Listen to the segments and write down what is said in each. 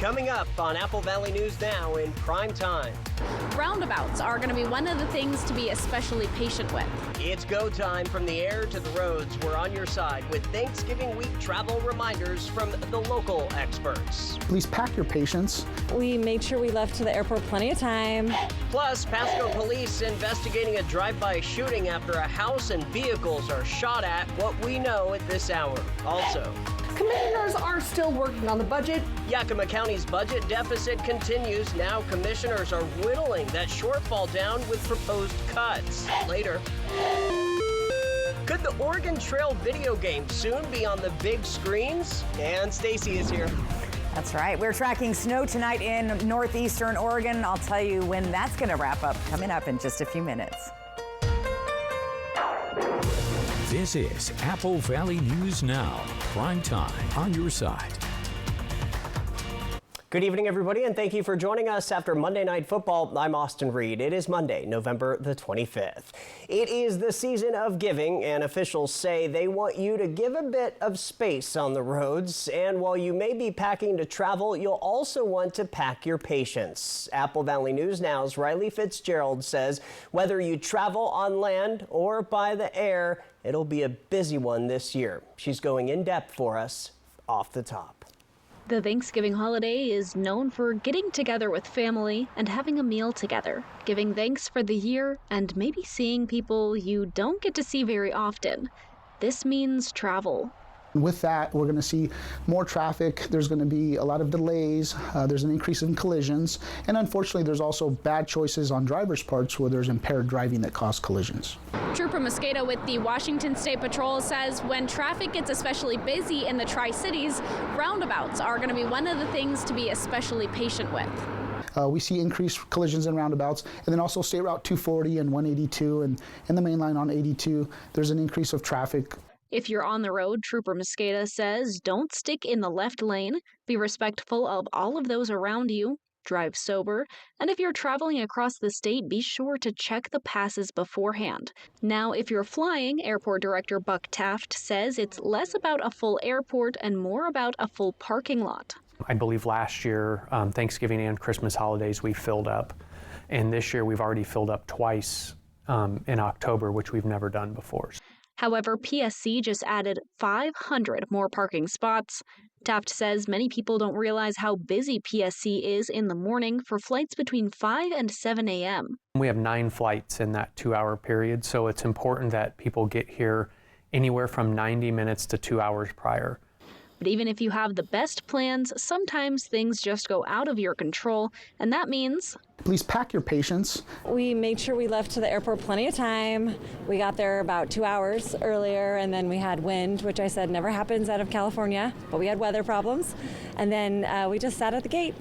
Coming up on Apple Valley News Now in prime time. Roundabouts are going to be one of the things to be especially patient with. It's go time from the air to the roads. We're on your side with Thanksgiving week travel reminders from the local experts. Please pack your patience. We made sure we left to the airport plenty of time. Plus, Pasco police investigating a drive-by shooting after a house and vehicles are shot at. What we know at this hour. Also, commissioners are still working on the budget. Yakima County's budget deficit continues. Now commissioners are whittling that shortfall down with proposed cuts. Later. Could the Oregon Trail video game soon be on the big screens? And Stacy is here. That's right. We're tracking snow tonight in northeastern Oregon. I'll tell you when that's going to wrap up coming up in just a few minutes. This is Apple Valley News Now, prime time on your side. Good evening, everybody, and thank you for joining us after Monday Night Football. I'm Austin Reed. It is Monday, November the 25th. It is the season of giving, and officials say they want you to give a bit of space on the roads. And while you may be packing to travel, you'll also want to pack your patience. Apple Valley News Now's Riley Fitzgerald says whether you travel on land or by the air, it'll be a busy one this year. She's going in depth for us off the top. The Thanksgiving holiday is known for getting together with family and having a meal together, giving thanks for the year and maybe seeing people you don't get to see very often. This means travel. With that, we're going to see more traffic. There's going to be a lot of delays. There's an increase in collisions. And unfortunately, there's also bad choices on drivers' parts where there's impaired driving that cause collisions. Trooper Mosqueda with the Washington State Patrol says when traffic gets especially busy in the Tri-Cities, roundabouts are going to be one of the things to be especially patient with. We see increased collisions in roundabouts, and then also State Route 240 and 182 and the main line on 82. There's an increase of traffic. If you're on the road, Trooper Mosqueda says don't stick in the left lane, be respectful of all of those around you, drive sober, and if you're traveling across the state, be sure to check the passes beforehand. Now, if you're flying, Airport Director Buck Taft says it's less about a full airport and more about a full parking lot. I believe last year, Thanksgiving and Christmas holidays, we filled up. And this year, we've already filled up twice in October, which we've never done before. However, PSC just added 500 more parking spots. Taft says many people don't realize how busy PSC is in the morning for flights between 5 and 7 a.m. We have 9 flights in that 2-hour period, so it's important that people get here anywhere from 90 minutes to 2 hours prior. But even if you have the best plans, sometimes things just go out of your control, and that means Please pack your patience. We made sure we left to the airport plenty of time. We got there about 2 hours earlier, and then we had wind, which I said never happens out of California, but we had weather problems. And then we just sat at the gate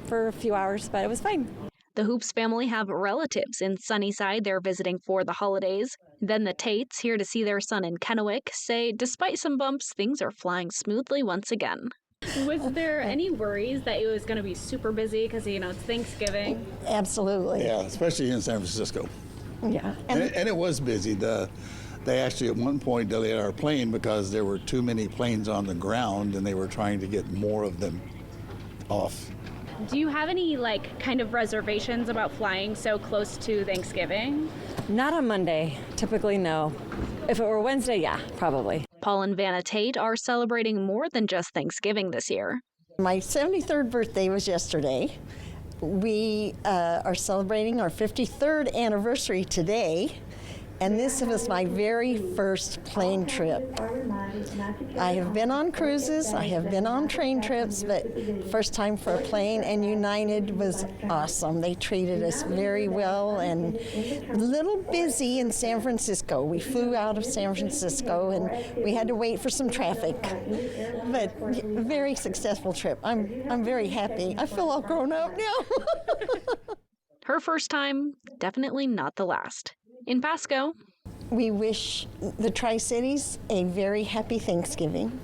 for a few hours, but it was fine. The Hoops family have relatives in Sunnyside they're visiting for the holidays. Then the Tates, here to see their son in Kennewick, say despite some bumps, things are flying smoothly once again. Was there any worries that it was going to be super busy because, it's Thanksgiving? Absolutely. Yeah, especially in San Francisco. Yeah. And it was busy. They actually at one point delayed our plane because there were too many planes on the ground and they were trying to get more of them off. Do you have any, kind of reservations about flying so close to Thanksgiving? Not on Monday. Typically, no. If it were Wednesday, yeah, probably. Paul and Vanna Tate are celebrating more than just Thanksgiving this year. My 73rd birthday was yesterday. We are celebrating our 53rd anniversary today. And this was my very first plane trip. I have been on cruises, I have been on train trips, but first time for a plane, and United was awesome. They treated us very well and a little busy in San Francisco. We flew out of San Francisco and we had to wait for some traffic, but very successful trip. I'm very happy. I feel all grown up now. Her first time, definitely not the last. In Pasco, we wish the Tri-Cities a very happy Thanksgiving.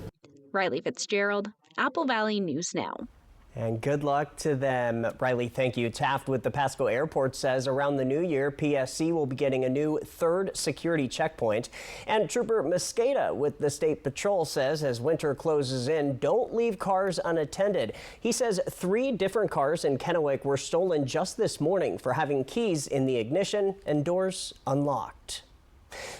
Riley Fitzgerald, Apple Valley News Now. And good luck to them. Riley, thank you. Taft with the Pasco Airport says around the new year, PSC will be getting a new third security checkpoint. And Trooper Mosqueda with the State Patrol says as winter closes in, don't leave cars unattended. He says 3 different cars in Kennewick were stolen just this morning for having keys in the ignition and doors unlocked.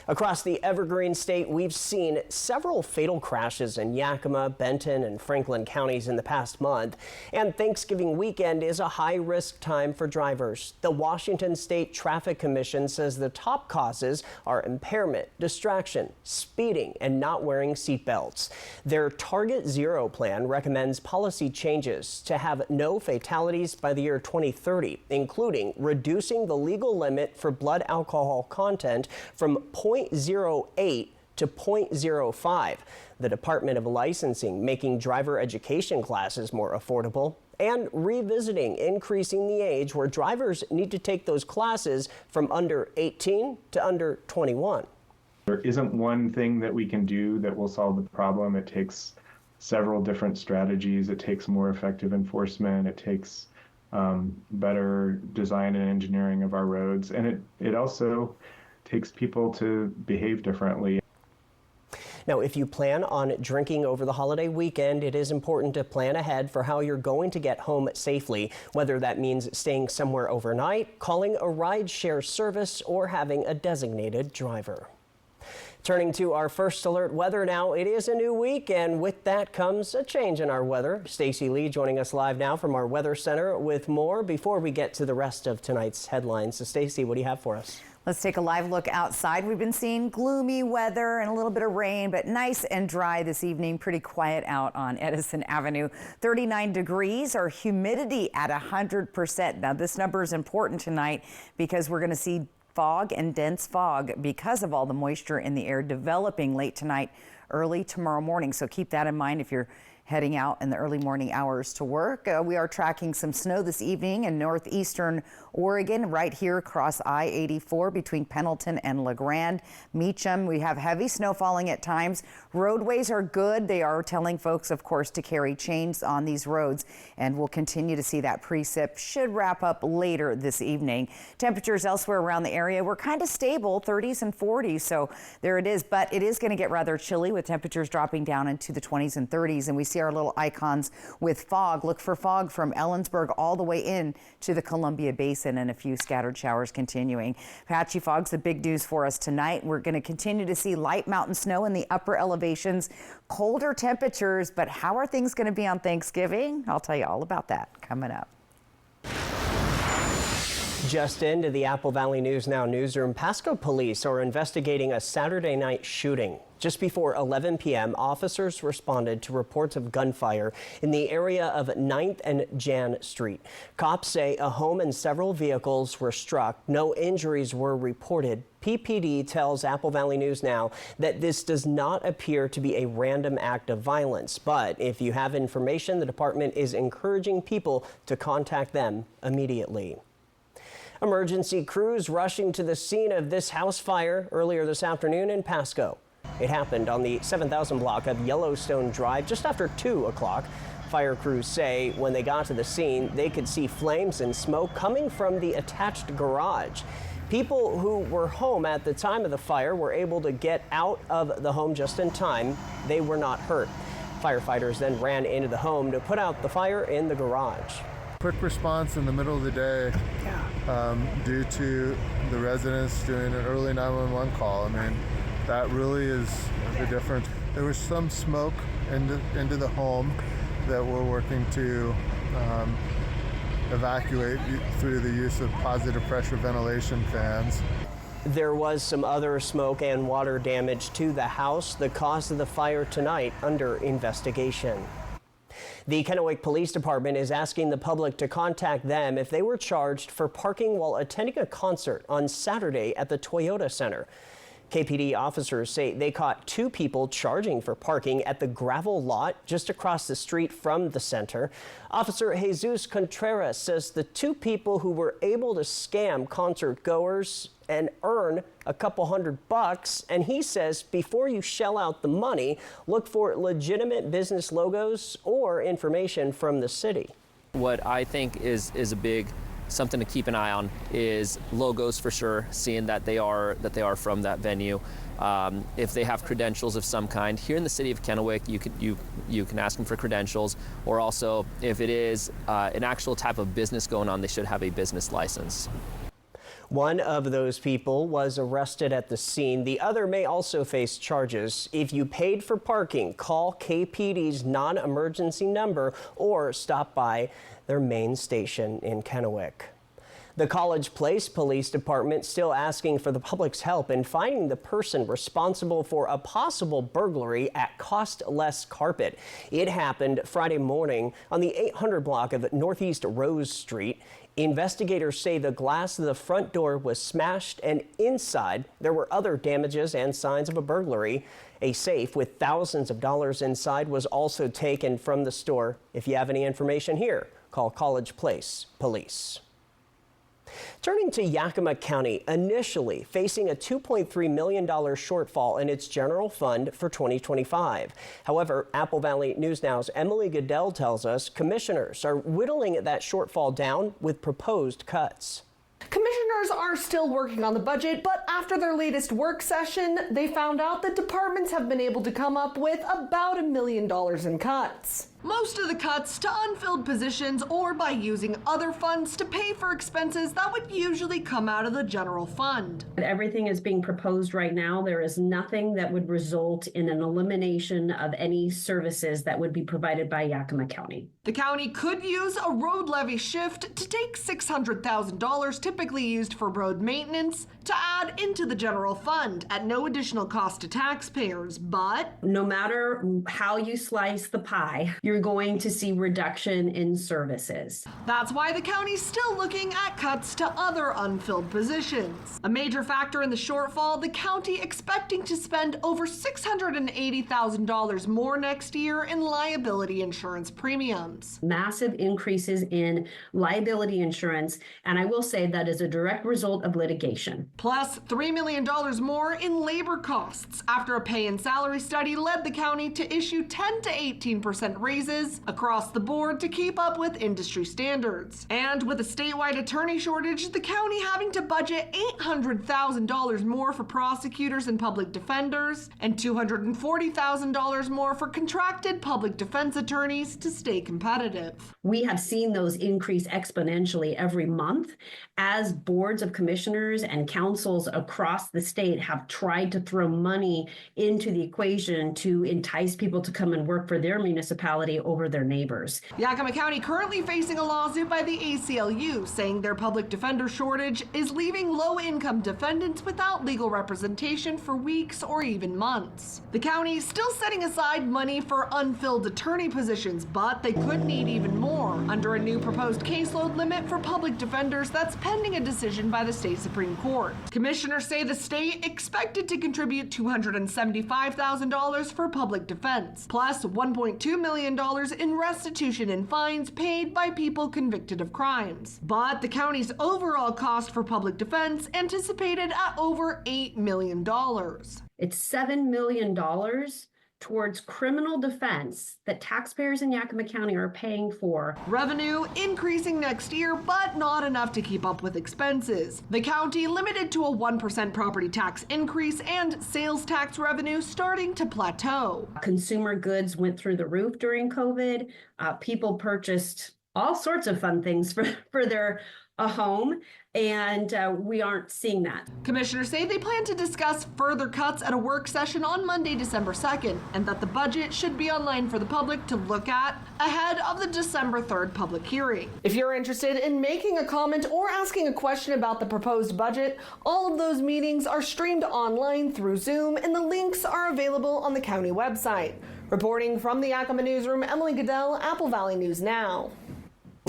Across the Evergreen State, we've seen several fatal crashes in Yakima, Benton, and Franklin counties in the past month. And Thanksgiving weekend is a high-risk time for drivers. The Washington State Traffic Commission says the top causes are impairment, distraction, speeding, and not wearing seatbelts. Their Target Zero plan recommends policy changes to have no fatalities by the year 2030, including reducing the legal limit for blood alcohol content from 0.08 to 0.05. The Department of Licensing making driver education classes more affordable and revisiting increasing the age where drivers need to take those classes from under 18 to under 21. There isn't one thing that we can do that will solve the problem. It takes several different strategies. It takes more effective enforcement. It takes better design and engineering of our roads. And it also takes people to behave differently. Now, if you plan on drinking over the holiday weekend, it is important to plan ahead for how you're going to get home safely, whether that means staying somewhere overnight, calling a ride-share service, or having a designated driver. Turning to our first alert weather now, it is a new week, and with that comes a change in our weather. Stacy Lee joining us live now from our weather center with more before we get to the rest of tonight's headlines. So, Stacy, what do you have for us? Let's take a live look outside. We've been seeing gloomy weather and a little bit of rain, but nice and dry this evening. Pretty quiet out on Edison Avenue. 39 degrees, our humidity at 100%. Now, this number is important tonight because we're going to see fog and dense fog because of all the moisture in the air developing late tonight, early tomorrow morning. So keep that in mind if you're heading out in the early morning hours to work. We are tracking some snow this evening in northeastern Oregon, right here across I-84 between Pendleton and LeGrand. Meacham, we have heavy snow falling at times. Roadways are good. They are telling folks, of course, to carry chains on these roads, and we'll continue to see that precip. Should wrap up later this evening. Temperatures elsewhere around the area were kind of stable, 30s and 40s, so there it is. But it is going to get rather chilly with temperatures dropping down into the 20s and 30s, and we see our little icons with fog. Look for fog from Ellensburg all the way in to the Columbia Basin, and a few scattered showers continuing. Patchy fog's the big news for us tonight. We're going to continue to see light mountain snow in the upper elevations, colder temperatures, but how are things going to be on Thanksgiving? I'll tell you all about that coming up. Just into the Apple Valley News Now newsroom, Pasco police are investigating a Saturday night shooting. Just before 11 p.m., officers responded to reports of gunfire in the area of 9th and Jan Street. Cops say a home and several vehicles were struck. No injuries were reported. PPD tells Apple Valley News Now that this does not appear to be a random act of violence. But if you have information, the department is encouraging people to contact them immediately. Emergency crews rushing to the scene of this house fire earlier this afternoon in Pasco. It happened on the 7,000 block of Yellowstone Drive just after 2 o'clock. Fire crews say when they got to the scene, they could see flames and smoke coming from the attached garage. People who were home at the time of the fire were able to get out of the home just in time. They were not hurt. Firefighters then ran into the home to put out the fire in the garage. Quick response in the middle of the day due to the residents doing an early 911 call. I mean, that really is the difference. There was some smoke into the home that we're working to evacuate through the use of positive pressure ventilation fans. There was some other smoke and water damage to the house. The cause of the fire tonight under investigation. The Kennewick Police Department is asking the public to contact them if they were charged for parking while attending a concert on Saturday at the Toyota Center. KPD officers say they caught 2 people charging for parking at the gravel lot just across the street from the center. Officer Jesus Contreras says the 2 people who were able to scam concert goers and earn a couple $100, and he says before you shell out the money, look for legitimate business logos or information from the city. What I think is a big something to keep an eye on is logos for sure, seeing that they are from that venue. If they have credentials of some kind. Here in the city of Kennewick, you can ask them for credentials, or also if it is an actual type of business going on, they should have a business license. One of those people was arrested at the scene. The other may also face charges. If you paid for parking, call KPD's non-emergency number or stop by their main station in Kennewick. The College Place Police Department still asking for the public's help in finding the person responsible for a possible burglary at Cost Less Carpet. It happened Friday morning on the 800 block of Northeast Rose Street. Investigators say the glass of the front door was smashed, and inside there were other damages and signs of a burglary. A safe with thousands of dollars inside was also taken from the store. If you have any information here, call College Place Police. Turning to Yakima County, initially facing a $2.3 million shortfall in its general fund for 2025. However, Apple Valley News Now's Emily Goodell tells us commissioners are whittling that shortfall down with proposed cuts. Commissioners are still working on the budget, but after their latest work session, they found out that departments have been able to come up with about $1 million in cuts. Most of the cuts to unfilled positions or by using other funds to pay for expenses that would usually come out of the general fund. Everything is being proposed right now. There is nothing that would result in an elimination of any services that would be provided by Yakima County. The county could use a road levy shift to take $600,000 typically used for road maintenance to add into the general fund at no additional cost to taxpayers, but no matter how you slice the pie, you're going to see reduction in services. That's why the county's still looking at cuts to other unfilled positions. A major factor in the shortfall, the county expecting to spend over $680,000 more next year in liability insurance premiums. Massive increases in liability insurance, and I will say that is a direct result of litigation. Plus $3 million more in labor costs after a pay and salary study led the county to issue 10 to 18% raises across the board to keep up with industry standards. And with a statewide attorney shortage, the county having to budget $800,000 more for prosecutors and public defenders and $240,000 more for contracted public defense attorneys to stay competitive. We have seen those increase exponentially every month as boards of commissioners and councils across the state have tried to throw money into the equation to entice people to come and work for their municipality over their neighbors. Yakima County currently facing a lawsuit by the ACLU saying their public defender shortage is leaving low-income defendants without legal representation for weeks or even months. The county is still setting aside money for unfilled attorney positions, but they could need even more under a new proposed caseload limit for public defenders that's pending a decision by the state Supreme Court. Commissioners say the state expected to contribute $275,000 for public defense, plus $1.2 million in restitution and fines paid by people convicted of crimes. But the county's overall cost for public defense anticipated at over $8 million. It's $7 million towards criminal defense that taxpayers in Yakima County are paying for. Revenue increasing next year, but not enough to keep up with expenses. The county limited to a 1% property tax increase and sales tax revenue starting to plateau. Consumer goods went through the roof during COVID. People purchased all sorts of fun things for their home, and we aren't seeing that. Commissioners say they plan to discuss further cuts at a work session on Monday, December 2nd, and that the budget should be online for the public to look at ahead of the December 3rd public hearing. If you're interested in making a comment or asking a question about the proposed budget, all of those meetings are streamed online through Zoom, and the links are available on the county website. Reporting from the Yakima Newsroom, Emily Goodell, Apple Valley News Now.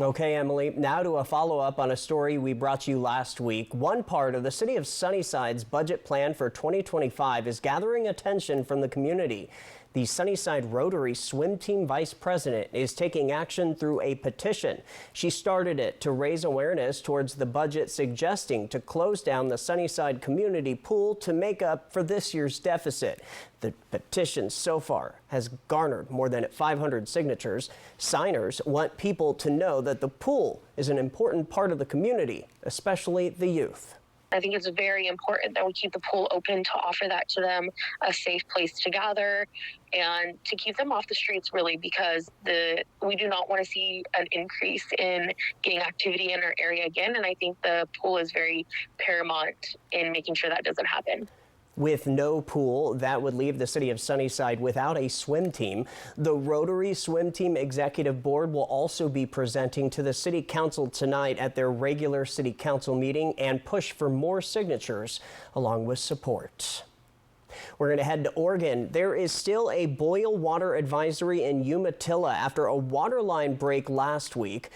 Okay, Emily, now to a follow-up on a story we brought you last week. One part of the city of Sunnyside's budget plan for 2025 is gathering attention from the community. The Sunnyside Rotary Swim Team Vice President is taking action through a petition. She started it to raise awareness towards the budget suggesting to close down the Sunnyside Community Pool to make up for this year's deficit. The petition so far has garnered more than 500 signatures. Signers want people to know that the pool is an important part of the community, especially the youth. I think it's very important that we keep the pool open to offer that to them, a safe place to gather, and to keep them off the streets, really, because we do not want to see an increase in gang activity in our area again. And I think the pool is very paramount in making sure that doesn't happen. With no pool, that would leave the city of Sunnyside without a swim team. The Rotary Swim Team Executive Board will also be presenting to the City Council tonight at their regular City Council meeting and push for more signatures along with support. We're going to head to Oregon. There is still a boil water advisory in Umatilla after a water line break last week.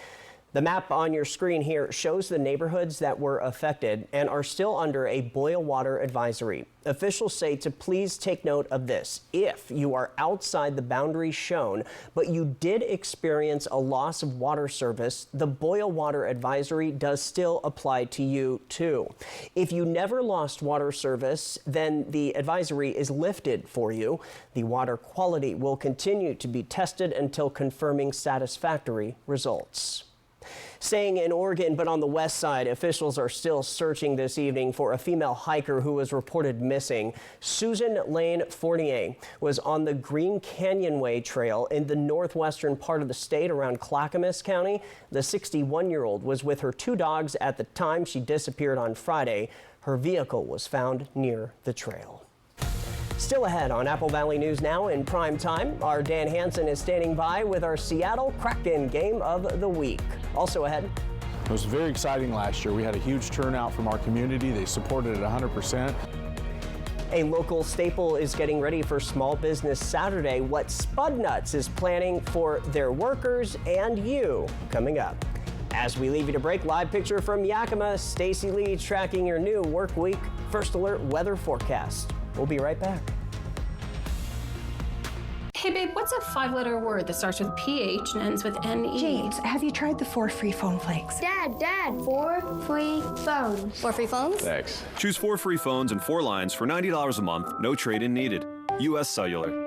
The map on your screen here shows the neighborhoods that were affected and are still under a boil water advisory. Officials say to please take note of this. If you are outside the boundaries shown, but you did experience a loss of water service, the boil water advisory does still apply to you too. If you never lost water service, then the advisory is lifted for you. The water quality will continue to be tested until confirming satisfactory results. Staying in Oregon, but on the west side, officials are still searching this evening for a female hiker who was reported missing. Susan Lane Fournier was on the Green Canyonway Trail in the northwestern part of the state around Clackamas County. The 61-year-old was with her 2 dogs at the time she disappeared on Friday. Her vehicle was found near the trail. Still ahead on Apple Valley News Now in prime time, our Dan Hansen is standing by with our Seattle Kraken Game of the Week. Also ahead. It was very exciting last year. We had a huge turnout from our community. They supported it 100%. A local staple is getting ready for Small Business Saturday. What Spud Nuts is planning for their workers and you coming up. As we leave you to break, live picture from Yakima, Stacy Lee tracking your new work week First Alert weather forecast. We'll be right back. Hey babe, what's a 5-letter word that starts with PH and ends with NE? James, have you tried the 4 free phone flakes? Dad, 4 free phones. 4 free phones? Thanks. Choose 4 free phones and 4 lines for $90 a month, no trade-in needed. U.S. Cellular.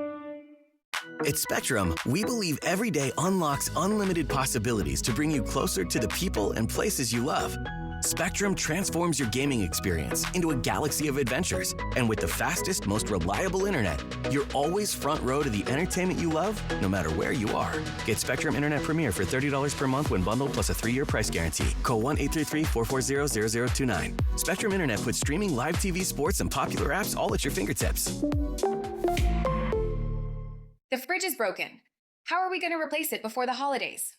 At Spectrum, we believe every day unlocks unlimited possibilities to bring you closer to the people and places you love. Spectrum transforms your gaming experience into a galaxy of adventures. And with the fastest, most reliable internet, you're always front row to the entertainment you love, no matter where you are. Get Spectrum Internet Premier for $30 per month when bundled plus a 3-year price guarantee. Call 1-833-440-0029. Spectrum Internet puts streaming live TV, sports, and popular apps all at your fingertips. The fridge is broken. How are we going to replace it before the holidays?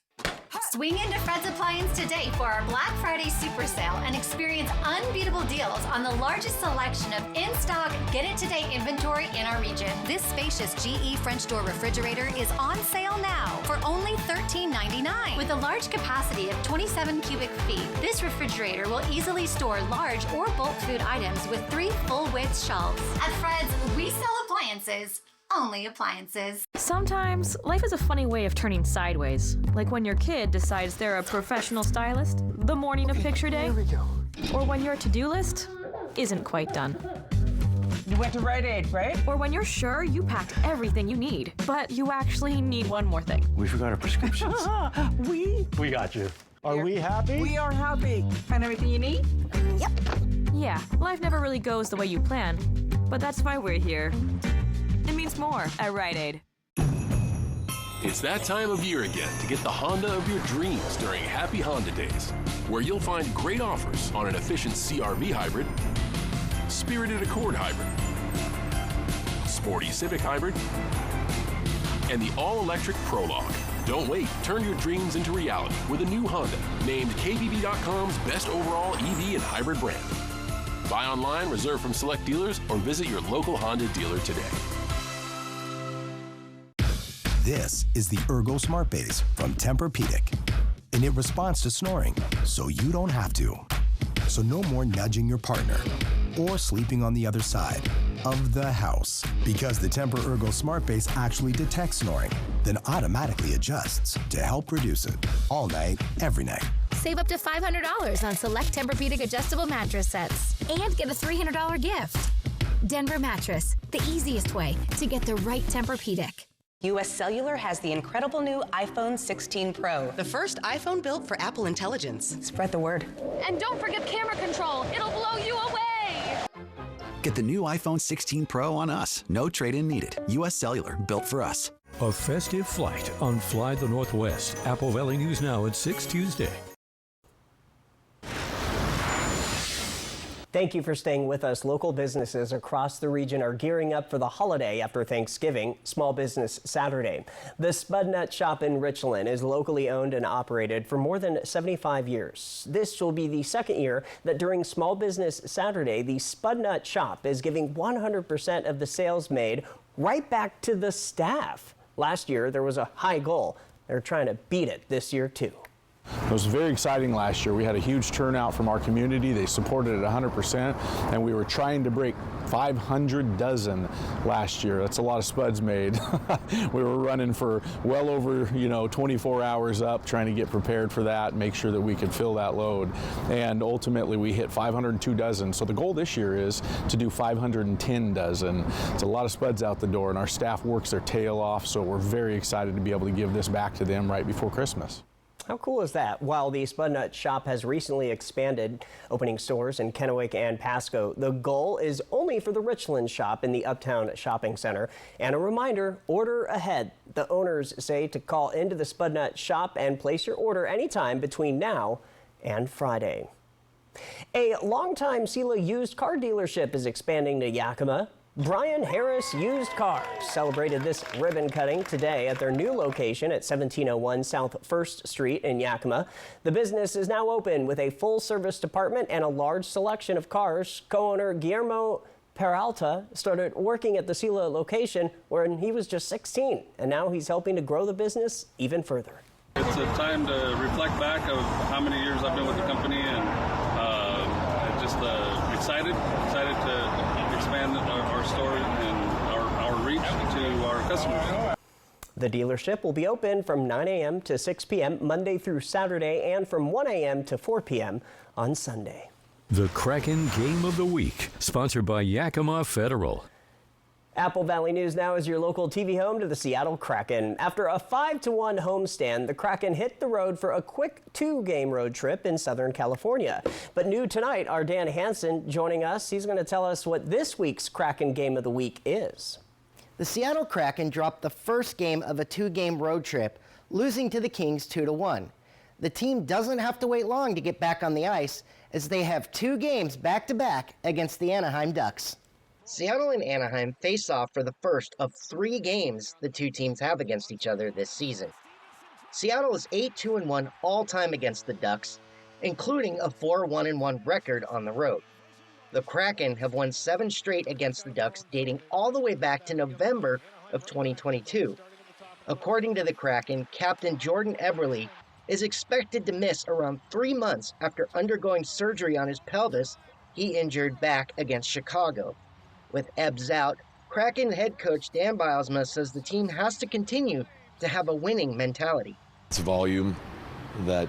Swing into Fred's Appliance today for our Black Friday Super Sale and experience unbeatable deals on the largest selection of in-stock, get-it-today inventory in our region. This spacious GE French door refrigerator is on sale now for only $13.99. With a large capacity of 27 cubic feet, this refrigerator will easily store large or bulk food items with 3 full-width shelves. At Fred's, we sell appliances. Only appliances. Sometimes life is a funny way of turning sideways. Like when your kid decides they're a professional stylist the morning of picture day. Here we go. Or when your to-do list isn't quite done. You went to Rite Aid, right? Or when you're sure you packed everything you need, but you actually need one more thing. We forgot our prescriptions. We got you. Are we happy? We are happy. Find everything you need? Yep. Yeah, life never really goes the way you plan, but that's why we're here. It means more at Rite Aid. It's that time of year again to get the Honda of your dreams during Happy Honda Days, where you'll find great offers on an efficient CR-V hybrid, spirited Accord hybrid, sporty Civic hybrid, and the all-electric Prologue. Don't wait. Turn your dreams into reality with a new Honda, named KBB.com's best overall EV and hybrid brand. Buy online, reserve from select dealers, or visit your local Honda dealer today. This is the Ergo Smart Base from Tempur-Pedic, and it responds to snoring, so you don't have to. So no more nudging your partner or sleeping on the other side. of the house. Because the Tempur-Ergo Smart Base actually detects snoring, then automatically adjusts to help reduce it. All night, every night. Save up to $500 on select Tempur-Pedic adjustable mattress sets and get a $300 gift. Denver Mattress, the easiest way to get the right Tempur-Pedic. U.S. Cellular has the incredible new iPhone 16 Pro, the first iPhone built for Apple Intelligence. Spread the word. And don't forget camera control. It'll blow you away. Get the new iPhone 16 Pro on us. No trade-in needed. U.S. Cellular, built for us. A festive flight on Fly the Northwest. Apple Valley News Now at 6 Tuesday. Thank you for staying with us. Local businesses across the region are gearing up for the holiday after Thanksgiving, Small Business Saturday. The Spudnut Shop in Richland is locally owned and operated for more than 75 years. This will be the second year that during Small Business Saturday, the Spudnut Shop is giving 100% of the sales made right back to the staff. Last year, there was a high goal. They're trying to beat it this year, too. It was very exciting last year. We had a huge turnout from our community. They supported it 100%, and we were trying to break 500 dozen last year. That's a lot of spuds made. We were running for well over, 24 hours up, trying to get prepared for that, make sure that we could fill that load. And ultimately, we hit 502 dozen. So the goal this year is to do 510 dozen. It's a lot of spuds out the door, and our staff works their tail off, so we're very excited to be able to give this back to them right before Christmas. How cool is that? While the Spudnut Shop has recently expanded, opening stores in Kennewick and Pasco, the goal is only for the Richland shop in the Uptown Shopping Center. And a reminder, order ahead. The owners say to call into the Spudnut Shop and place your order anytime between now and Friday. A longtime Sela used car dealership is expanding to Yakima. Brian Harris Used Cars celebrated this ribbon cutting today at their new location at 1701 South 1st Street in Yakima. The business is now open with a full-service department and a large selection of cars. Co-owner Guillermo Peralta started working at the Sela location when he was just 16, and now he's helping to grow the business even further. It's a time to reflect back of how many years I've been with the company, and just excited to expand our store and our reach to our customers. The dealership will be open from 9 a.m. to 6 p.m. Monday through Saturday and from 1 a.m. to 4 p.m. on Sunday. The Kraken Game of the Week, sponsored by Yakima Federal. Apple Valley News Now is your local TV home to the Seattle Kraken. After a 5-1 homestand, the Kraken hit the road for a quick 2-game road trip in Southern California. But new tonight, our Dan Hansen joining us. He's going to tell us what this week's Kraken Game of the Week is. The Seattle Kraken dropped the first game of a 2-game road trip, losing to the Kings 2-1. The team doesn't have to wait long to get back on the ice, as they have 2 games back-to-back against the Anaheim Ducks. Seattle and Anaheim face off for the first of 3 games the two teams have against each other this season. Seattle is 8-2-1 all-time against the Ducks, including a 4-1-1 record on the road. The Kraken have won 7 straight against the Ducks, dating all the way back to November of 2022. According to the Kraken, Captain Jordan Eberle is expected to miss around 3 months after undergoing surgery on his pelvis he injured back against Chicago. With Ebbs out, Kraken head coach Dan Bylsma says the team has to continue to have a winning mentality. It's volume that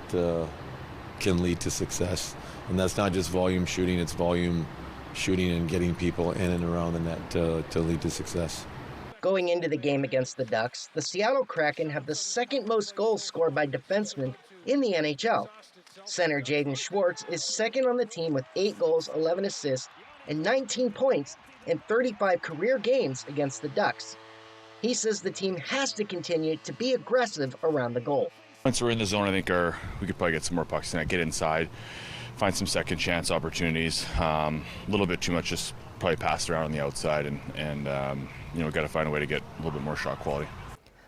can lead to success. And that's not just volume shooting, it's volume shooting and getting people in and around the net to lead to success. Going into the game against the Ducks, the Seattle Kraken have the second most goals scored by defensemen in the NHL. Center Jaden Schwartz is second on the team with 8 goals, 11 assists, and 19 points in 35 career games against the Ducks. He says the team has to continue to be aggressive around the goal. Once we're in the zone, I think we could probably get some more pucks in it, get inside, find some second chance opportunities. A little bit too much just probably passed around on the outside, and got to find a way to get a little bit more shot quality.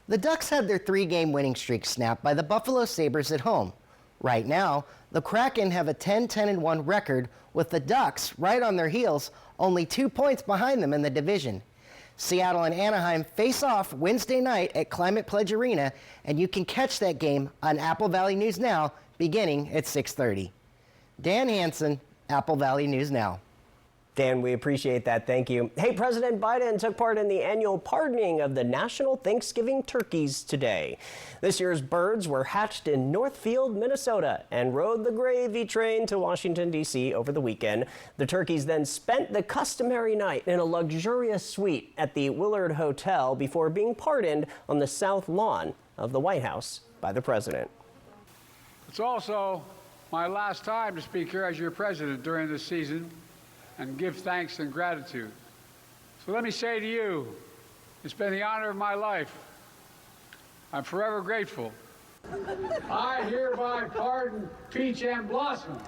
The Ducks had their 3-game winning streak snapped by the Buffalo Sabres at home. Right now, the Kraken have a 10-1 record, with the Ducks right on their heels, only 2 points behind them in the division. Seattle and Anaheim face off Wednesday night at Climate Pledge Arena, and you can catch that game on Apple Valley News Now beginning at 6:30. Dan Hansen, Apple Valley News Now. Dan, we appreciate that. Thank you. Hey, President Biden took part in the annual pardoning of the national Thanksgiving turkeys today. This year's birds were hatched in Northfield, Minnesota, and rode the gravy train to Washington, D.C. over the weekend. The turkeys then spent the customary night in a luxurious suite at the Willard Hotel before being pardoned on the south lawn of the White House by the president. It's also my last time to speak here as your president during this season and give thanks and gratitude. So let me say to you, it's been the honor of my life. I'm forever grateful. I hereby pardon Peach and Blossom.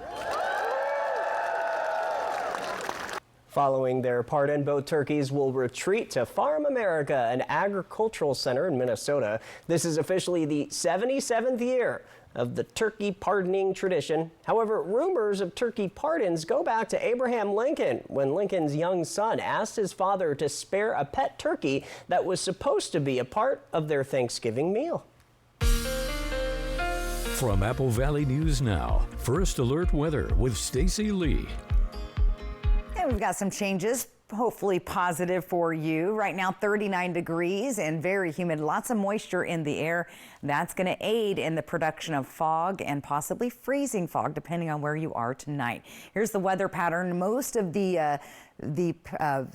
Following their pardon, both turkeys will retreat to Farm America, an agricultural center in Minnesota. This is officially the 77th year of the turkey pardoning tradition. However, rumors of turkey pardons go back to Abraham Lincoln, when Lincoln's young son asked his father to spare a pet turkey that was supposed to be a part of their Thanksgiving meal. From Apple Valley News Now, First Alert Weather with Stacy Lee. And we've got some changes, hopefully positive for you. Right now, 39 degrees and very humid, lots of moisture in the air. That's going to aid in the production of fog and possibly freezing fog, depending on where you are tonight. Here's the weather pattern. Most of the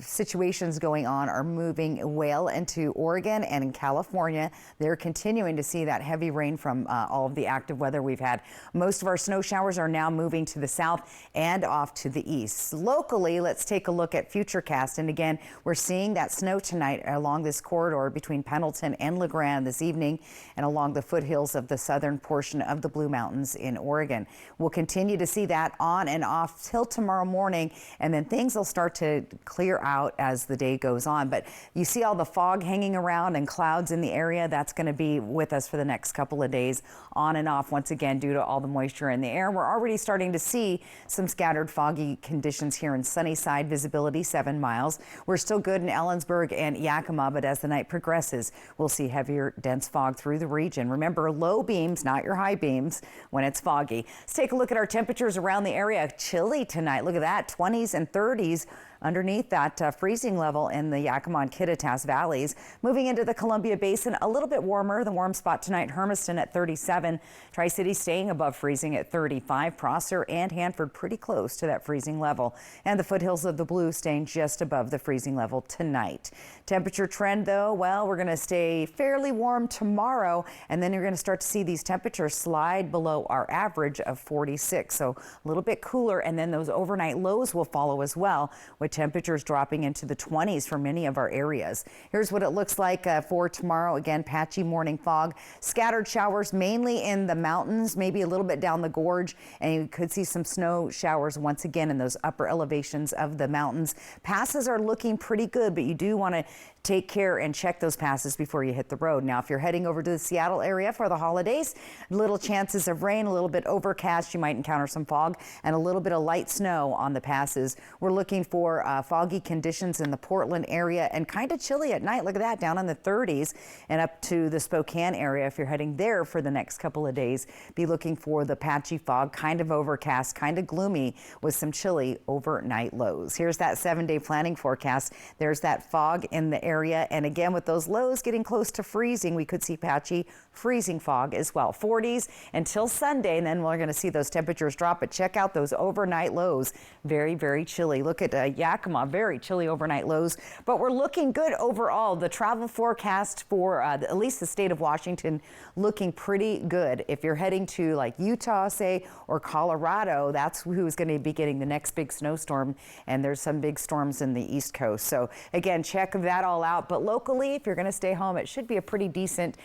situations going on are moving well into Oregon and in California. They're continuing to see that heavy rain from all of the active weather we've had. Most of our snow showers are now moving to the south and off to the east. Locally, let's take a look at Futurecast. And again, we're seeing that snow tonight along this corridor between Pendleton and LeGrand this evening and along the foothills of the southern portion of the Blue Mountains in Oregon. We'll continue to see that on and off till tomorrow morning, and then things will start to clear out as the day goes on. But you see all the fog hanging around and clouds in the area. That's going to be with us for the next couple of days, on and off once again due to all the moisture in the air. We're already starting to see some scattered foggy conditions here in Sunnyside, visibility 7 miles. We're still good in Ellensburg and Yakima, but as the night progresses, we'll see heavier dense fog through the region. Remember, low beams, not your high beams when it's foggy. Let's take a look at our temperatures around the area. Chilly tonight. Look at that, 20s and 30s. Underneath that freezing level in the Yakima and Kittitas valleys. Moving into the Columbia Basin, a little bit warmer. The warm spot tonight, Hermiston at 37. Tri-City staying above freezing at 35. Prosser and Hanford pretty close to that freezing level. And the foothills of the Blue staying just above the freezing level tonight. Temperature trend, though, well, we're going to stay fairly warm tomorrow, and then you're going to start to see these temperatures slide below our average of 46. So a little bit cooler, and then those overnight lows will follow as well, with temperatures dropping into the 20s for many of our areas. Here's what it looks like for tomorrow. Again, patchy morning fog, scattered showers mainly in the mountains, maybe a little bit down the gorge, and you could see some snow showers once again in those upper elevations of the mountains. Passes are looking pretty good, but you do want to take care and check those passes before you hit the road. Now, if you're heading over to the Seattle area for the holidays, little chances of rain, a little bit overcast. You might encounter some fog and a little bit of light snow on the passes. We're looking for foggy conditions in the Portland area and kind of chilly at night. Look at that, down in the 30s and up to the Spokane area. If you're heading there for the next couple of days, be looking for the patchy fog, kind of overcast, kind of gloomy with some chilly overnight lows. Here's that 7-day planning forecast. There's that fog in the area. And again, with those lows getting close to freezing, we could see patchy freezing fog as well. 40s until Sunday, and then we're going to see those temperatures drop. But check out those overnight lows. Very, very chilly. Look at Yakima, very chilly overnight lows. But we're looking good overall. The travel forecast for at least the state of Washington looking pretty good. If you're heading to like Utah, say, or Colorado, that's who's going to be getting the next big snowstorm. And there's some big storms in the East Coast. So again, check that all out. But locally, if you're going to stay home, it should be a pretty decent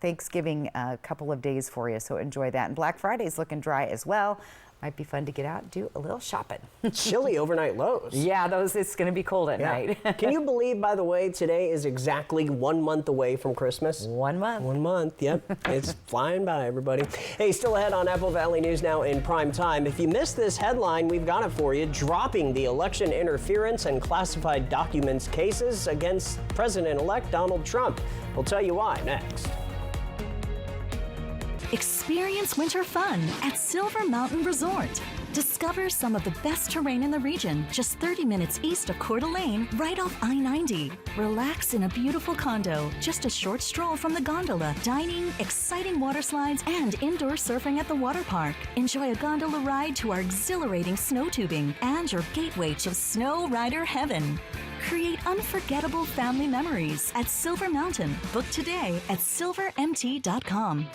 Thanksgiving couple of days for you. So enjoy that. And Black Friday's looking dry as well. Might be fun to get out and do a little shopping. Chilly overnight lows. Yeah, it's going to be cold at night. Can you believe, by the way, today is exactly 1 month away from Christmas? 1 month. 1 month, yep. It's flying by, everybody. Hey, still ahead on Apple Valley News Now in prime time. If you missed this headline, we've got it for you. Dropping the election interference and classified documents cases against President-elect Donald Trump. We'll tell you why next. Experience winter fun at Silver Mountain Resort. Discover some of the best terrain in the region, just 30 minutes east of Coeur d'Alene, right off I-90. Relax in a beautiful condo, just a short stroll from the gondola, dining, exciting water slides, and indoor surfing at the water park. Enjoy a gondola ride to our exhilarating snow tubing and your gateway to snow rider heaven. Create unforgettable family memories at Silver Mountain. Book today at silvermt.com.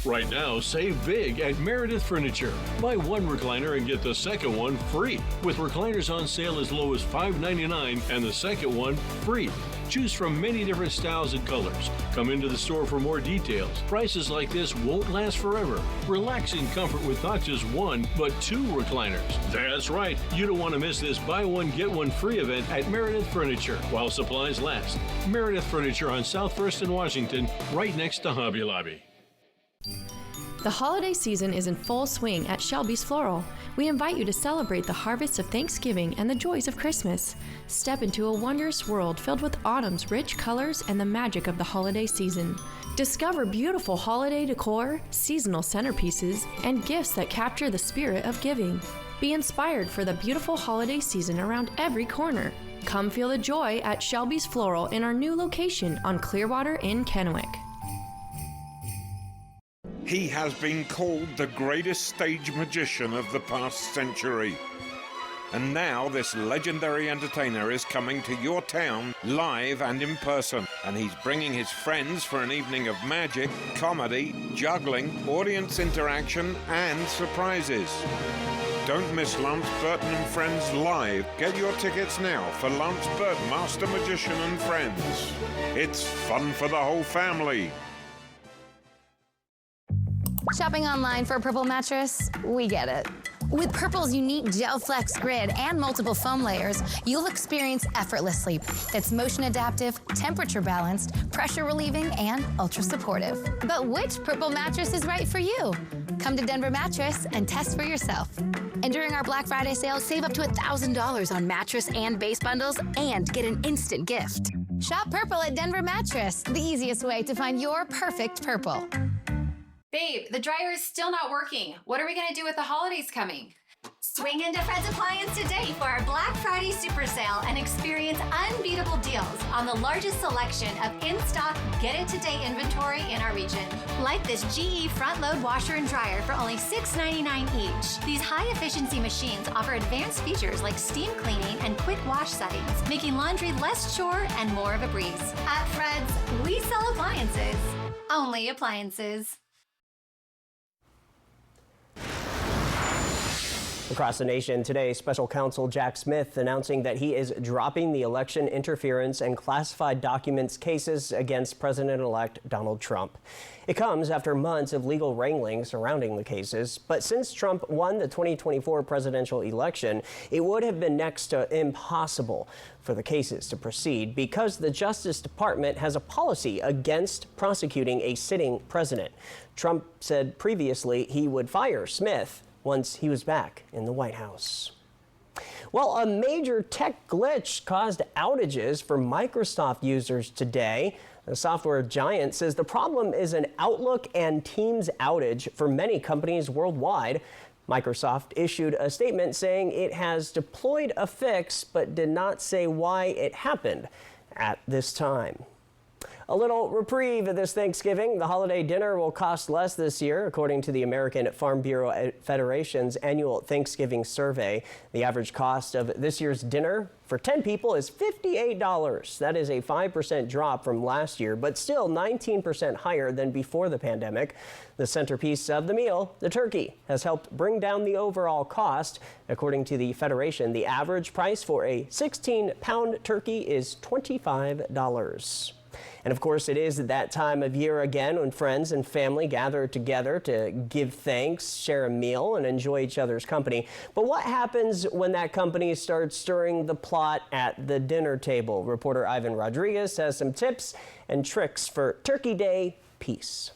Right now, save big at Meredith Furniture. Buy one recliner and get the second one free. With recliners on sale as low as $5.99 and the second one free. Choose from many different styles and colors. Come into the store for more details. Prices like this won't last forever. Relax in comfort with not just one, but two recliners. That's right. You don't want to miss this buy one, get one free event at Meredith Furniture while supplies last. Meredith Furniture on South First and Washington, right next to Hobby Lobby. The holiday season is in full swing at Shelby's Floral. We invite you to celebrate the harvest of Thanksgiving and the joys of Christmas. Step into a wondrous world filled with autumn's rich colors and the magic of the holiday season. Discover beautiful holiday decor, seasonal centerpieces, and gifts that capture the spirit of giving. Be inspired for the beautiful holiday season around every corner. Come feel the joy at Shelby's Floral in our new location on Clearwater in Kennewick. He has been called the greatest stage magician of the past century. And now this legendary entertainer is coming to your town live and in person. And he's bringing his friends for an evening of magic, comedy, juggling, audience interaction, and surprises. Don't miss Lance Burton and Friends live. Get your tickets now for Lance Burton, Master Magician and Friends. It's fun for the whole family. Shopping online for a Purple mattress? We get it. With Purple's unique Gel Flex grid and multiple foam layers, you'll experience effortless sleep that's motion adaptive, temperature balanced, pressure relieving, and ultra supportive. But which Purple mattress is right for you? Come to Denver Mattress and test for yourself. And during our Black Friday sale, save up to $1,000 on mattress and base bundles and get an instant gift. Shop Purple at Denver Mattress, the easiest way to find your perfect Purple. Babe, the dryer is still not working. What are we gonna do with the holidays coming? Swing into Fred's Appliance today for our Black Friday Super Sale and experience unbeatable deals on the largest selection of in-stock, get-it-today inventory in our region. Like this GE front-load washer and dryer for only $6.99 each. These high-efficiency machines offer advanced features like steam cleaning and quick wash settings, making laundry less chore and more of a breeze. At Fred's, we sell appliances. Only appliances. Across the nation today, Special Counsel Jack Smith announcing that he is dropping the election interference and classified documents cases against President-elect Donald Trump. It comes after months of legal wrangling surrounding the cases, but since Trump won the 2024 presidential election, it would have been next to impossible for the cases to proceed because the Justice Department has a policy against prosecuting a sitting president. Trump said previously he would fire Smith once he was back in the White House. Well, a major tech glitch caused outages for Microsoft users today. The software giant says the problem is an Outlook and Teams outage for many companies worldwide. Microsoft issued a statement saying it has deployed a fix, but did not say why it happened at this time. A little reprieve this Thanksgiving. The holiday dinner will cost less this year, according to the American Farm Bureau Federation's annual Thanksgiving survey. The average cost of this year's dinner for 10 people is $58. That is a 5% drop from last year, but still 19% higher than before the pandemic. The centerpiece of the meal, the turkey, has helped bring down the overall cost. According to the Federation, the average price for a 16-pound turkey is $25. And of course, it is that time of year again when friends and family gather together to give thanks, share a meal, and enjoy each other's company. But what happens when that company starts stirring the pot at the dinner table? Reporter Ivan Rodriguez has some tips and tricks for Turkey Day peace.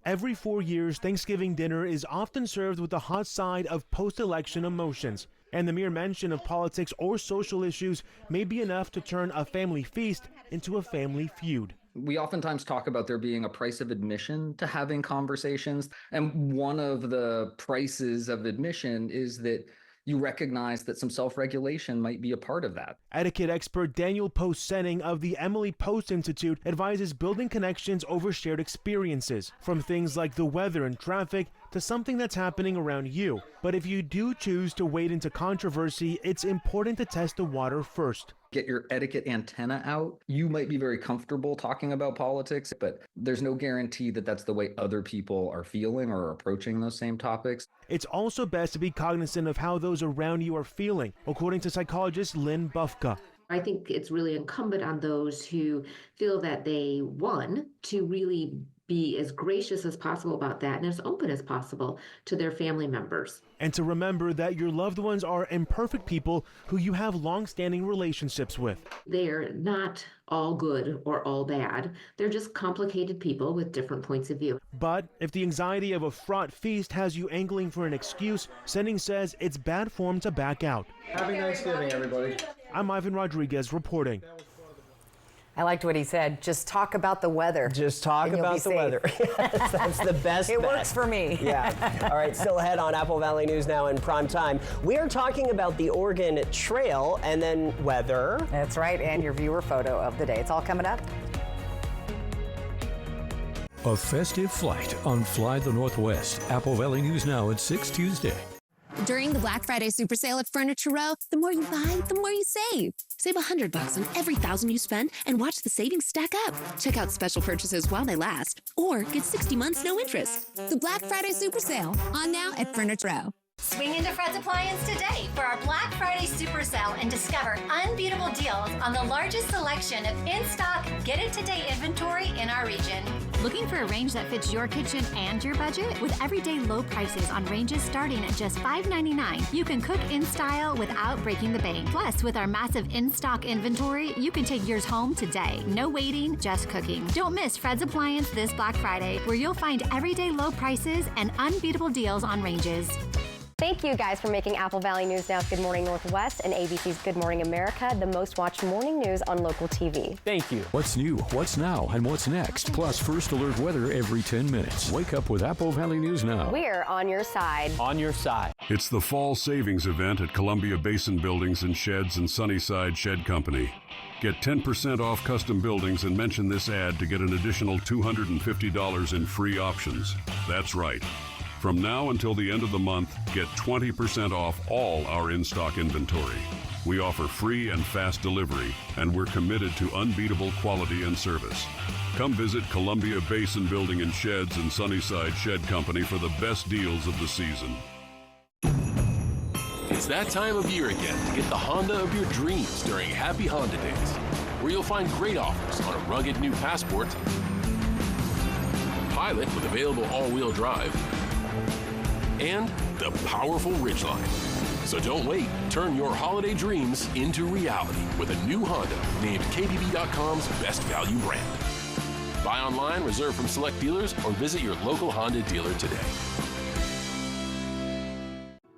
Every 4 years, Thanksgiving dinner is often served with the hot side of post-election emotions. And the mere mention of politics or social issues may be enough to turn a family feast into a family feud. We oftentimes talk about there being a price of admission to having conversations. And one of the prices of admission is that you recognize that some self-regulation might be a part of that. Etiquette expert Daniel Post-Senning of the Emily Post Institute advises building connections over shared experiences, from things like the weather and traffic to something that's happening around you. But if you do choose to wade into controversy, it's important to test the water first. Get your etiquette antenna out. You might be very comfortable talking about politics, but there's no guarantee that that's the way other people are feeling or approaching those same topics. It's also best to be cognizant of how those around you are feeling, according to psychologist Lynn Bufka. I think it's really incumbent on those who feel that they won to really be as gracious as possible about that and as open as possible to their family members. And to remember that your loved ones are imperfect people who you have long-standing relationships with. They're not all good or all bad. They're just complicated people with different points of view. But if the anxiety of a fraught feast has you angling for an excuse, Senning says it's bad form to back out. Happy Thanksgiving, everybody. I'm Ivan Rodriguez reporting. I liked what he said. Just talk about the weather. Just talk about the weather. That's the best It bet. works for me. Yeah. All right, still ahead on Apple Valley News Now in prime time. We are talking about the Oregon Trail and then weather. That's right, and your viewer photo of the day. It's all coming up. A festive flight on Fly the Northwest. Apple Valley News Now at 6 Tuesday. During the Black Friday Super Sale at Furniture Row, the more you buy, the more you save. Save $100 on every $1,000 you spend and watch the savings stack up. Check out special purchases while they last, or get 60 months no interest. The Black Friday Super Sale, on now at Furniture Row. Swing into Fred's Appliance today for our Black Friday Super Sale and discover unbeatable deals on the largest selection of in-stock, get-it-today inventory in our region. Looking for a range that fits your kitchen and your budget? With everyday low prices on ranges starting at just $5.99, you can cook in style without breaking the bank. Plus, with our massive in-stock inventory, you can take yours home today. No waiting, just cooking. Don't miss Fred's Appliance this Black Friday, where you'll find everyday low prices and unbeatable deals on ranges. Thank you guys for making Apple Valley News Now's Good Morning Northwest and ABC's Good Morning America the most watched morning news on local TV. Thank you. What's new, what's now, and what's next? Plus first alert weather every 10 minutes. Wake up with Apple Valley News Now. We're on your side. On your side. It's the fall savings event at Columbia Basin Buildings and Sheds and Sunnyside Shed Company. Get 10% off custom buildings and mention this ad to get an additional $250 in free options. That's right. From now until the end of the month, get 20% off all our in-stock inventory. We offer free and fast delivery, and we're committed to unbeatable quality and service. Come visit Columbia Basin Building and Sheds and Sunnyside Shed Company for the best deals of the season. It's that time of year again to get the Honda of your dreams during Happy Honda Days, where you'll find great offers on a rugged new Passport, Pilot with available all-wheel drive, and the powerful Ridgeline. So don't wait. Turn your holiday dreams into reality with a new Honda named KBB.com's best value brand. Buy online, reserve from select dealers, or visit your local Honda dealer today.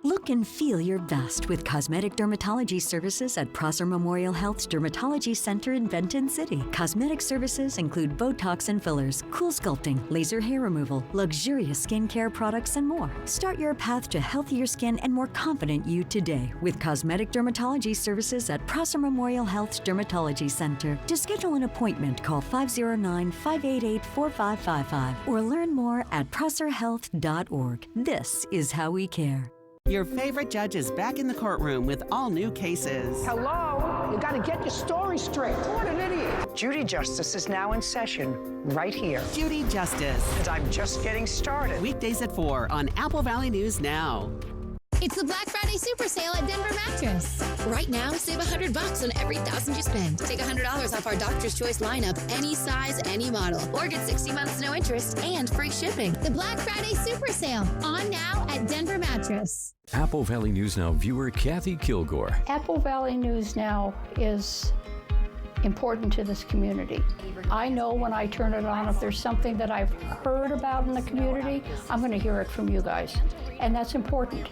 Look and feel your best with cosmetic dermatology services at Prosser Memorial Health's Dermatology Center in Benton City. Cosmetic services include Botox and fillers, cool sculpting, laser hair removal, luxurious skincare products, and more. Start your path to healthier skin and more confident you today with cosmetic dermatology services at Prosser Memorial Health's Dermatology Center. To schedule an appointment, call 509-588-4555 or learn more at prosserhealth.org. This is how we care. Your favorite judge is back in the courtroom with all new cases. Hello? You gotta get your story straight. What an idiot. Judy Justice is now in session right here. Judy Justice. And I'm just getting started. Weekdays at 4 on Apple Valley News Now. It's the Black Friday Super Sale at Denver Mattress. Right now, save $100 on every $1,000 you spend. Take $100 off our Doctor's Choice lineup, any size, any model. Or get 60 months no interest and free shipping. The Black Friday Super Sale, on now at Denver Mattress. Apple Valley News Now viewer Kathy Kilgore. Apple Valley News Now is important to this community. I know when I turn it on, if there's something that I've heard about in the community, I'm going to hear it from you guys. And that's important.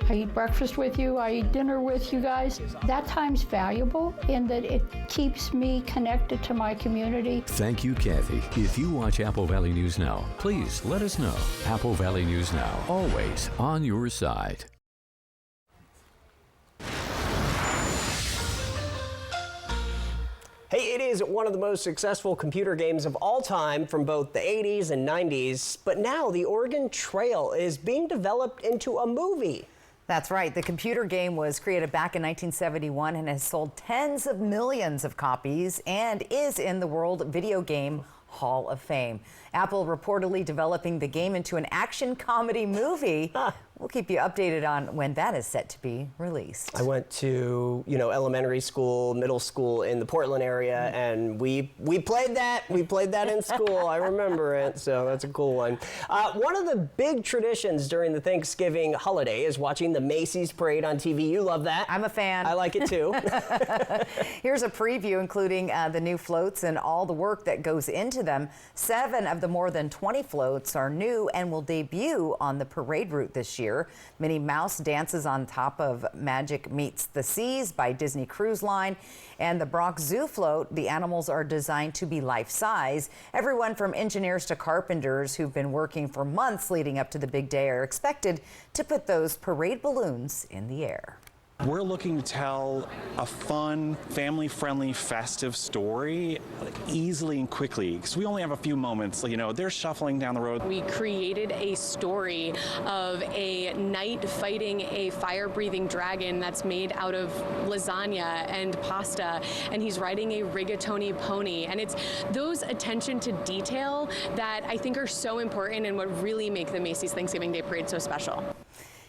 I eat breakfast with you, I eat dinner with you guys. That time's valuable in that it keeps me connected to my community. Thank you, Kathy. If you watch Apple Valley News Now, please let us know. Apple Valley News Now, always on your side. Hey, it is one of the most successful computer games of all time from both the 80s and 90s, but now the Oregon Trail is being developed into a movie. That's right. The computer game was created back in 1971 and has sold tens of millions of copies and is in the World Video Game Hall of Fame. Apple reportedly developing the game into an action comedy movie. We'll keep you updated on when that is set to be released. I went to, elementary school, middle school in the Portland area, and we played that. We played that in school. I remember it, so that's a cool one. One of the big traditions during the Thanksgiving holiday is watching the Macy's Parade on TV. You love that. I'm a fan. I like it too. Here's a preview, including the new floats and all the work that goes into them. 7 of the more than 20 floats are new and will debut on the parade route this year. Minnie Mouse dances on top of Magic Meets the Seas by Disney Cruise Line. And the Bronx Zoo float, the animals are designed to be life-size. Everyone from engineers to carpenters who've been working for months leading up to the big day are expected to put those parade balloons in the air. We're looking to tell a fun, family-friendly, festive story easily and quickly, because we only have a few moments. They're shuffling down the road. We created a story of a knight fighting a fire-breathing dragon that's made out of lasagna and pasta, and he's riding a rigatoni pony. And it's those attention to detail that I think are so important and what really make the Macy's Thanksgiving Day Parade so special.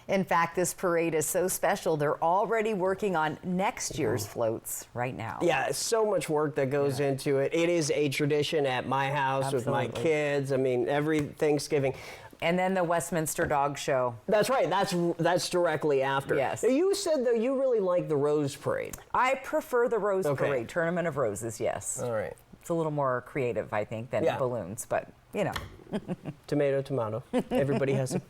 In fact, this parade is so special, they're already working on next year's floats right now. Yeah, so much work that goes into it. It is a tradition at my house with my kids. I mean, every Thanksgiving. And then the Westminster Dog Show. That's right. That's directly after. Yes. Now, you said, though, you really like the Rose Parade. I prefer the Rose Parade, Tournament of Roses, yes. All right. It's a little more creative, I think, than balloons, but, Tomato, tomato. Everybody has a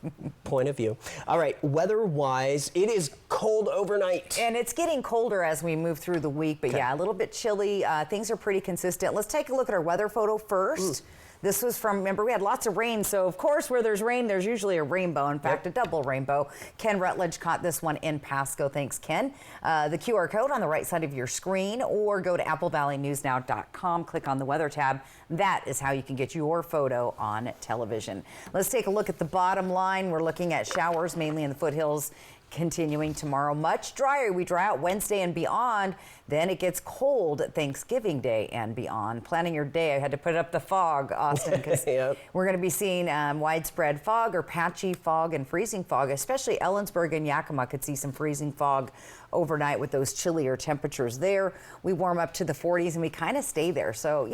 point of view. All right, weather-wise, it is cold overnight. And it's getting colder as we move through the week, but yeah, a little bit chilly. Things are pretty consistent. Let's take a look at our weather photo first. This was from, remember, we had lots of rain, so of course where there's rain, there's usually a rainbow. In fact, a double rainbow. Ken Rutledge caught this one in Pasco. Thanks, Ken. The QR code on the right side of your screen, or go to applevalleyNewsNow.com, click on the weather tab. That is how you can get your photo on television. Let's take a look at the bottom line. We're looking at showers mainly in the foothills. Continuing tomorrow, much drier. We dry out Wednesday and beyond. Then it gets cold Thanksgiving Day and beyond. Planning your day, I had to put up the fog, Austin, because we're going to be seeing widespread fog or patchy fog and freezing fog, especially Ellensburg and Yakima could see some freezing fog overnight with those chillier temperatures there. We warm up to the 40s and we kind of stay there. So,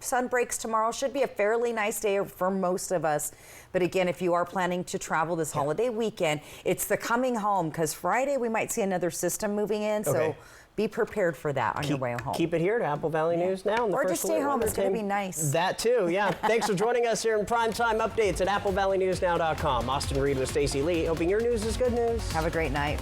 sun breaks tomorrow. Should be a fairly nice day for most of us. But again, if you are planning to travel this holiday weekend, it's the coming home, because Friday we might see another system moving in. So be prepared for that on your way home. Keep it here to Apple Valley News Now. Or just stay home. It's going to be nice. That too, yeah. Thanks for joining us here in Primetime Updates at AppleValleyNewsNow.com. Austin Reed with Stacey Lee, hoping your news is good news. Have a great night.